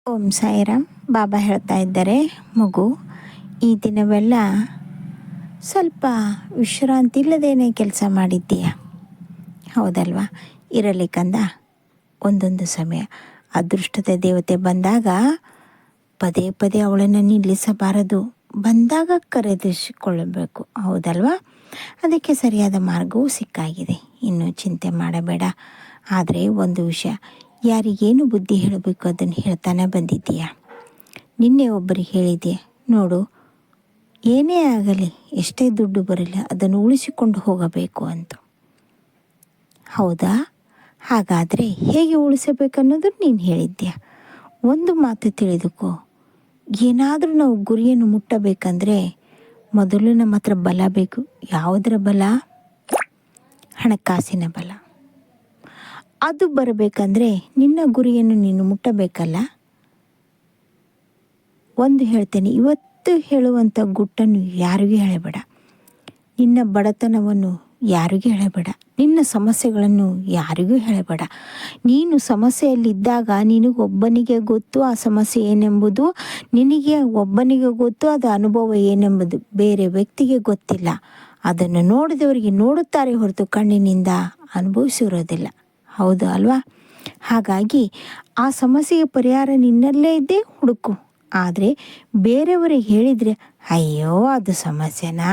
ಓಂ ಸಾಯಿರಾಮ್. ಬಾಬಾ ಹೇಳ್ತಾ ಇದ್ದಾರೆ, ಮಗು ಈ ದಿನವೆಲ್ಲ ಸ್ವಲ್ಪ ವಿಶ್ರಾಂತಿ ಇಲ್ಲದೇನೆ ಕೆಲಸ ಮಾಡಿದ್ದೀಯ, ಹೌದಲ್ವಾ? ಇರಲಿ ಕಂದ, ಒಂದೊಂದು ಸಮಯ ಅದೃಷ್ಟದ ದೇವತೆ ಬಂದಾಗ ಪದೇ ಪದೇ ಅವಳನ್ನು ನಿಲ್ಲಿಸಬಾರದು, ಬಂದಾಗ ಕರೆದಿಸಿಕೊಳ್ಳಬೇಕು, ಹೌದಲ್ವಾ? ಅದಕ್ಕೆ ಸರಿಯಾದ ಮಾರ್ಗವೂ ಸಿಕ್ಕಾಗಿದೆ, ಇನ್ನೂ ಚಿಂತೆ ಮಾಡಬೇಡ. ಆದರೆ ಒಂದು ವಿಷಯ, ಯಾರಿಗೇನು ಬುದ್ಧಿ ಹೇಳಬೇಕು ಅದನ್ನು ಹೇಳ್ತಾನೆ ಬಂದಿದ್ದೀಯ. ನಿನ್ನೆ ಒಬ್ಬರಿಗೆ ಹೇಳಿದೆ ನೋಡು, ಏನೇ ಆಗಲಿ, ಎಷ್ಟೇ ದುಡ್ಡು ಬರಲಿ, ಅದನ್ನು ಉಳಿಸಿಕೊಂಡು ಹೋಗಬೇಕು ಅಂತ. ಹೌದಾ? ಹಾಗಾದರೆ ಹೇಗೆ ಉಳಿಸಬೇಕನ್ನೋದು ನೀನು ಹೇಳಿದ್ಯಾ. ಒಂದು ಮಾತು ತಿಳಿದುಕೋ, ಏನಾದರೂ ನಾವು ಗುರಿಯನ್ನು ಮುಟ್ಟಬೇಕಂದ್ರೆ ಮೊದಲು ನಮ್ಮ ಹತ್ರ ಬಲ ಬೇಕು. ಯಾವುದರ ಬಲ? ಹಣಕಾಸಿನ ಬಲ. ಅದು ಬರಬೇಕಂದ್ರೆ ನಿನ್ನ ಗುರಿಯನ್ನು ನೀನು ಮುಟ್ಟಬೇಕಲ್ಲ. ಒಂದು ಹೇಳ್ತೇನೆ, ಇವತ್ತು ಹೇಳುವಂಥ ಗುಟ್ಟನ್ನು ಯಾರಿಗೂ ಹೇಳಬೇಡ. ನಿನ್ನ ಬಡತನವನ್ನು ಯಾರಿಗೂ ಹೇಳಬೇಡ. ನಿನ್ನ ಸಮಸ್ಯೆಗಳನ್ನು ಯಾರಿಗೂ ಹೇಳಬೇಡ. ನೀನು ಸಮಸ್ಯೆಯಲ್ಲಿದ್ದಾಗ ನಿನಗೊಬ್ಬನಿಗೆ ಗೊತ್ತು ಆ ಸಮಸ್ಯೆ ಏನೆಂಬುದು, ನಿನಗೆ ಒಬ್ಬನಿಗೆ ಗೊತ್ತು ಅದು ಅನುಭವ ಏನೆಂಬುದು, ಬೇರೆ ವ್ಯಕ್ತಿಗೆ ಗೊತ್ತಿಲ್ಲ. ಅದನ್ನು ನೋಡಿದವರಿಗೆ ನೋಡುತ್ತಾರೆ ಹೊರತು ಕಣ್ಣಿನಿಂದ ಅನುಭವಿಸಿರೋದಿಲ್ಲ, ಹೌದು ಅಲ್ವಾ? ಹಾಗಾಗಿ ಆ ಸಮಸ್ಯೆಗೆ ಪರಿಹಾರ ನಿನ್ನಲ್ಲೇ ಇದ್ದೇ ಹುಡುಕು. ಆದರೆ ಬೇರೆಯವರಿಗೆ ಹೇಳಿದರೆ, ಅಯ್ಯೋ ಅದು ಸಮಸ್ಯೆನಾ,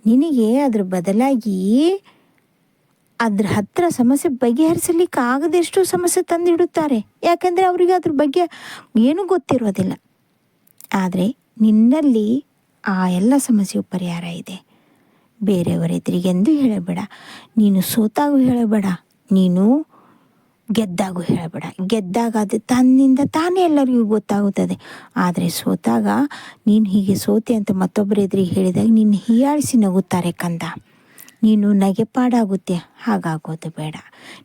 ನಿನಗೆ ಅದ್ರ ಬದಲಾಗಿ ಅದ್ರ ಹತ್ರ ಸಮಸ್ಯೆ ಬಗೆಹರಿಸಲಿಕ್ಕೆ ಆಗದೆಷ್ಟು ಸಮಸ್ಯೆ ತಂದಿಡುತ್ತಾರೆ. ಯಾಕಂದರೆ ಅವರಿಗೆ ಅದ್ರ ಬಗ್ಗೆ ಏನೂ ಗೊತ್ತಿರೋದಿಲ್ಲ. ಆದರೆ ನಿನ್ನಲ್ಲಿ ಆ ಎಲ್ಲ ಸಮಸ್ಯೆಯು ಪರಿಹಾರ ಇದೆ. ಬೇರೆಯವರ ಎದುರಿಗೆಂದು ಹೇಳಬೇಡ. ನೀನು ಸೋತಾಗೂ ಹೇಳಬೇಡ, ನೀನು ಗೆದ್ದಾಗೂ ಹೇಳಬೇಡ. ಗೆದ್ದಾಗ ಅದು ತನ್ನಿಂದ ತಾನೇ ಎಲ್ಲರಿಗೂ ಗೊತ್ತಾಗುತ್ತದೆ. ಆದರೆ ಸೋತಾಗ ನೀನು ಹೀಗೆ ಸೋತೆ ಅಂತ ಮತ್ತೊಬ್ಬರ ಎದುರಿಗೆ ಹೇಳಿದಾಗ ನಿನ್ನ ಹೀಯಾಳಿಸಿ ನಗುತ್ತಾರೆ ಕಂದ. ನೀನು ನಗೆಪಾಡಾಗುತ್ತೆ, ಹಾಗಾಗೋದು ಬೇಡ.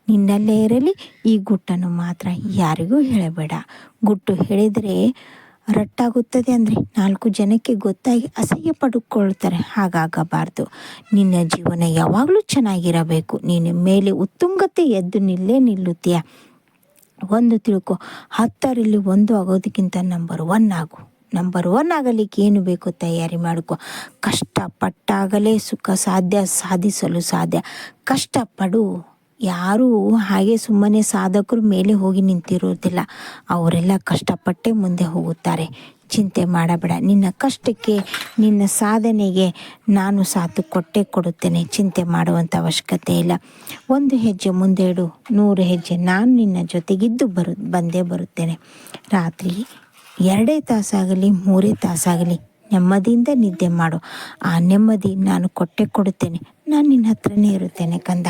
ನಿನ್ನಲ್ಲೇ ಇರಲಿ. ಈ ಗುಟ್ಟನ್ನು ಮಾತ್ರ ಯಾರಿಗೂ ಹೇಳಬೇಡ. ಗುಟ್ಟು ಹೇಳಿದರೆ ರಟ್ಟಾಗುತ್ತದೆ ಅಂದರೆ 4 ಜನಕ್ಕೆ ಗೊತ್ತಾಗಿ ಅಸಹ್ಯ ಪಡ್ಕೊಳ್ತಾರೆ, ಹಾಗಾಗಬಾರ್ದು. ನಿನ್ನ ಜೀವನ ಯಾವಾಗಲೂ ಚೆನ್ನಾಗಿರಬೇಕು. ನೀನು ಮೇಲೆ ಉತ್ತುಂಗತೆ ಎದ್ದು ನಿಲ್ಲುತ್ತೀಯ. ಒಂದು ತಿಳ್ಕೊ, 10ರಲ್ಲಿ 1 ಆಗೋದಕ್ಕಿಂತ ನಂಬರ್ 1 ಆಗು. ನಂಬರ್ 1 ಆಗಲಿಕ್ಕೆ ಏನು ಬೇಕು ತಯಾರಿ ಮಾಡಿಕೊ. ಕಷ್ಟಪಟ್ಟಾಗಲೇ ಸುಖ ಸಾಧಿಸಲು ಸಾಧ್ಯ. ಕಷ್ಟಪಡು. ಯಾರೂ ಹಾಗೆ ಸುಮ್ಮನೆ ಸಾಧಕರು ಮೇಲೆ ಹೋಗಿ ನಿಂತಿರೋದಿಲ್ಲ. ಅವರೆಲ್ಲ ಕಷ್ಟಪಟ್ಟೇ ಮುಂದೆ ಹೋಗುತ್ತಾರೆ. ಚಿಂತೆ ಮಾಡಬೇಡ. ನಿನ್ನ ಕಷ್ಟಕ್ಕೆ, ನಿನ್ನ ಸಾಧನೆಗೆ ನಾನು ಸಾಥ್ ಕೊಡುತ್ತೇನೆ. ಚಿಂತೆ ಮಾಡುವಂಥ ಅವಶ್ಯಕತೆ ಇಲ್ಲ. 1 ಹೆಜ್ಜೆ ಮುಂದೆ ಇಡು, 100 ಹೆಜ್ಜೆ ನಾನು ನಿನ್ನ ಜೊತೆಗಿದ್ದು ಬಂದೇ ಬರುತ್ತೇನೆ. ರಾತ್ರಿ 2 ತಾಸಾಗಲಿ 3 ತಾಸಾಗಲಿ ನೆಮ್ಮದಿಯಿಂದ ನಿದ್ದೆ ಮಾಡು. ಆ ನೆಮ್ಮದಿ ನಾನು ಕೊಡುತ್ತೇನೆ. ನಾನು ನಿನ್ನ ಹತ್ರನೇ ಇರುತ್ತೇನೆ ಕಂದ.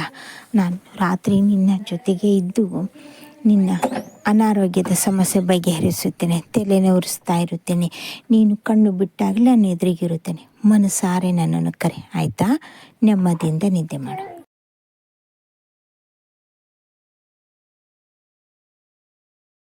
ನಾನು ರಾತ್ರಿ ನಿನ್ನ ಜೊತೆಗೆ ಇದ್ದು ನಿನ್ನ ಅನಾರೋಗ್ಯದ ಸಮಸ್ಯೆ ಬಗೆಹರಿಸುತ್ತೇನೆ. ತಲೆನೇ ಉರಿಸ್ತಾ ಇರುತ್ತೇನೆ. ನೀನು ಕಣ್ಣು ಬಿಟ್ಟಾಗಲೇ ನಾನು ಎದುರಿಗಿರುತ್ತೇನೆ. ಮನಸಾರೆ ನನ್ನನ್ನು ಕರೆ, ಆಯಿತಾ? ನೆಮ್ಮದಿಯಿಂದ ನಿದ್ದೆ ಮಾಡು.